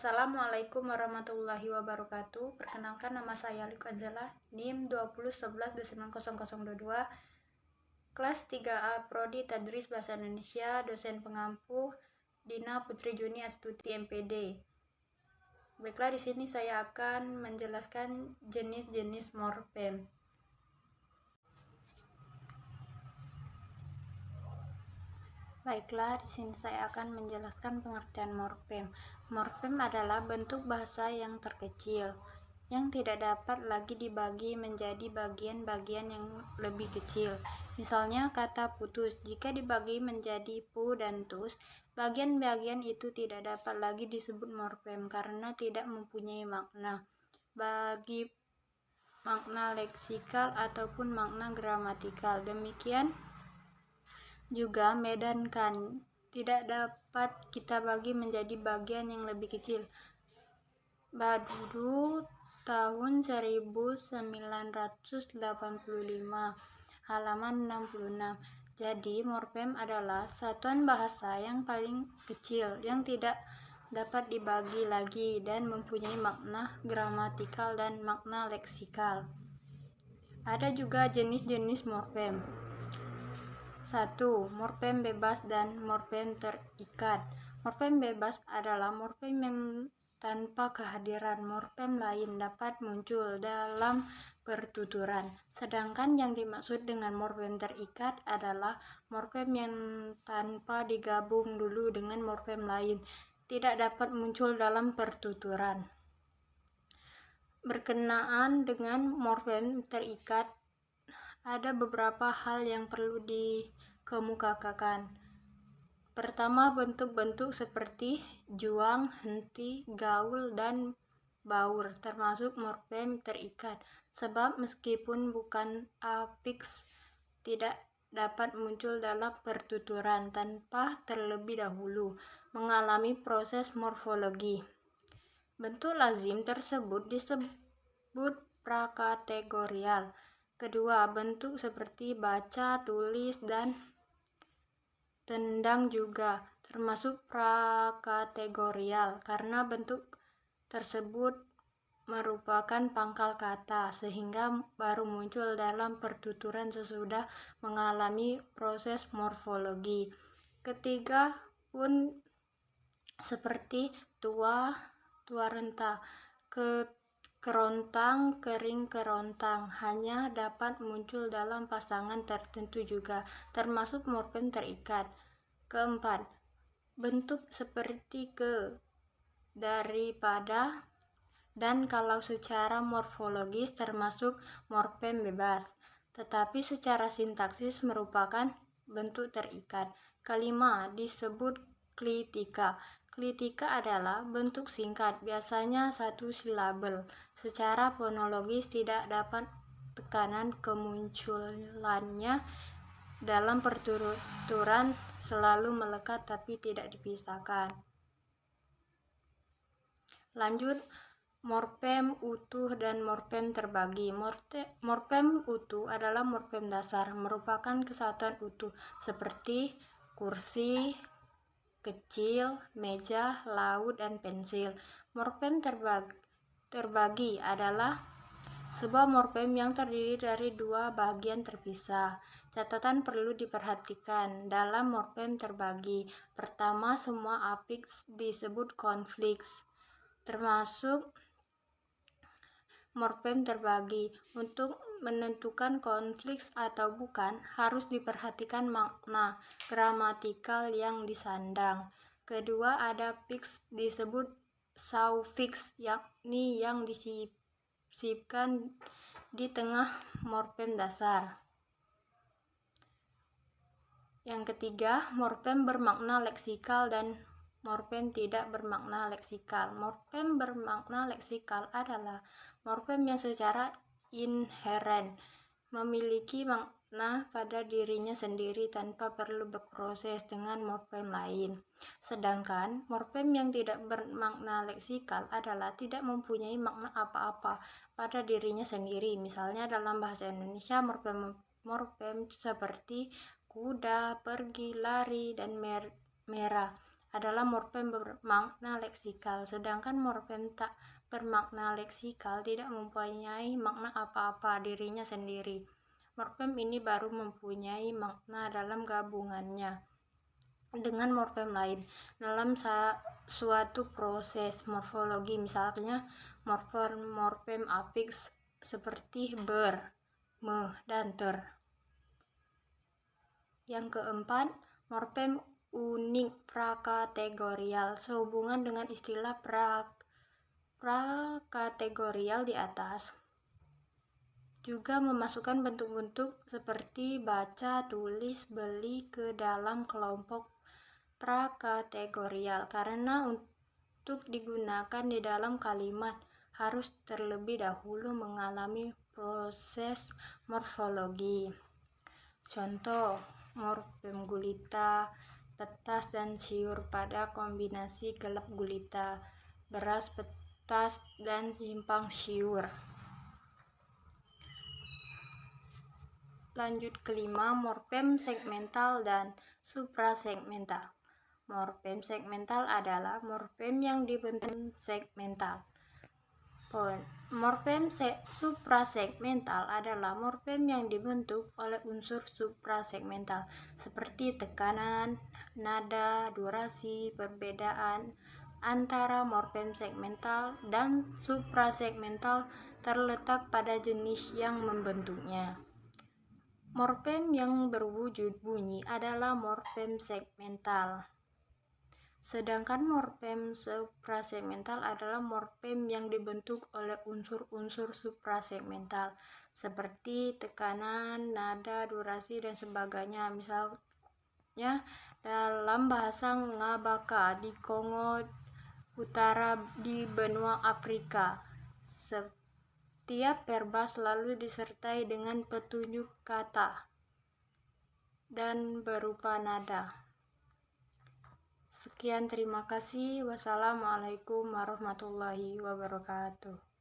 Assalamualaikum warahmatullahi wabarakatuh. Perkenalkan, nama saya Lik Anzela, NIM 2011290022, kelas 3A Prodi Tadris Bahasa Indonesia, dosen pengampu Dina Putri Juni Astuti MPD. Baiklah, di sini saya akan menjelaskan jenis-jenis morfem. Baiklah, di sini saya akan menjelaskan pengertian morfem. Morfem adalah bentuk bahasa yang terkecil, yang tidak dapat lagi dibagi menjadi bagian-bagian yang lebih kecil. Misalnya kata putus, jika dibagi menjadi pu dan tus, bagian-bagian itu tidak dapat lagi disebut morfem karena tidak mempunyai makna, bagi makna leksikal ataupun makna gramatikal. Demikian juga medan kan tidak dapat kita bagi menjadi bagian yang lebih kecil. Badudu tahun 1985, halaman 66. Jadi morfem adalah satuan bahasa yang paling kecil yang tidak dapat dibagi lagi dan mempunyai makna gramatikal dan makna leksikal. Ada juga jenis-jenis morfem. 1. Morfem bebas dan morfem terikat. Morfem bebas adalah morfem yang tanpa kehadiran morfem lain dapat muncul dalam pertuturan. Sedangkan yang dimaksud dengan morfem terikat adalah morfem yang tanpa digabung dulu dengan morfem lain tidak dapat muncul dalam pertuturan. Berkenaan dengan morfem terikat, ada beberapa hal yang perlu dikemukakan. Pertama, bentuk-bentuk seperti juang, henti, gaul, dan baur termasuk morfem terikat, sebab meskipun bukan afiks tidak dapat muncul dalam pertuturan tanpa terlebih dahulu mengalami proses morfologi. Bentuk lazim tersebut disebut prakategorial. Kedua, bentuk seperti baca, tulis, dan tendang juga termasuk prakategorial karena bentuk tersebut merupakan pangkal kata sehingga baru muncul dalam pertuturan sesudah mengalami proses morfologi. Ketiga, pun seperti tua, tua renta, kerontang, kering kerontang hanya dapat muncul dalam pasangan tertentu juga, termasuk morfem terikat. Keempat, bentuk seperti ke, daripada, dan kalau secara morfologis termasuk morfem bebas, tetapi secara sintaksis merupakan bentuk terikat. Kelima, disebut klitika. Klitika adalah bentuk singkat, biasanya satu silabel. Secara fonologis tidak dapat tekanan kemunculannya dalam pertuturan selalu melekat tapi tidak dipisahkan. Lanjut, morfem utuh dan morfem terbagi. Morfem utuh adalah morfem dasar, merupakan kesatuan utuh seperti kursi, kecil, meja, laut, dan pensil. Morfem terbagi adalah sebuah morfem yang terdiri dari dua bagian terpisah. Catatan perlu diperhatikan dalam morfem terbagi. Pertama, semua afiks disebut konfliks, termasuk morfem terbagi. Untuk menentukan konfliks atau bukan, harus diperhatikan makna gramatikal yang disandang. Kedua, ada fiks disebut saufiks, yakni yang disisipkan di tengah morfem dasar. Yang ketiga, morfem bermakna leksikal dan morfem tidak bermakna leksikal. Morfem bermakna leksikal adalah morfem yang secara inheren memiliki makna pada dirinya sendiri tanpa perlu berproses dengan morfem lain. Sedangkan morfem yang tidak bermakna leksikal adalah tidak mempunyai makna apa-apa pada dirinya sendiri. Misalnya dalam bahasa Indonesia, morfem seperti kuda, pergi, lari, dan merah adalah morfem bermakna leksikal, sedangkan morfem tak bermakna leksikal tidak mempunyai makna apa-apa dirinya sendiri. Morfem ini baru mempunyai makna dalam gabungannya dengan morfem lain dalam suatu proses morfologi, misalnya morfem afiks seperti ber, me, dan ter. Yang keempat, morfem unik prakategorial sehubungan dengan istilah prakategorial di atas. Juga memasukkan bentuk-bentuk seperti baca, tulis, beli ke dalam kelompok prakategorial karena untuk digunakan di dalam kalimat harus terlebih dahulu mengalami proses morfologi. Contoh, morfem gulita, petas dan siur pada kombinasi gelap gulita, beras, petas, dan simpang siur. Lanjut kelima, morfem segmental dan suprasegmental. Morfem segmental adalah morfem yang dibentuk segmental. Morfem suprasegmental adalah morfem yang dibentuk oleh unsur suprasegmental seperti tekanan, nada, durasi. Perbedaan antara morfem segmental dan suprasegmental terletak pada jenis yang membentuknya. Morfem yang berwujud bunyi adalah morfem segmental, sedangkan morfem suprasegmental adalah morfem yang dibentuk oleh unsur-unsur suprasegmental seperti tekanan, nada, durasi, dan sebagainya. Misalnya dalam bahasa Ngabaka di Kongo Utara di benua Afrika, setiap verba selalu disertai dengan petunjuk kata dan berupa nada. Sekian, terima kasih. Wassalamualaikum warahmatullahi wabarakatuh.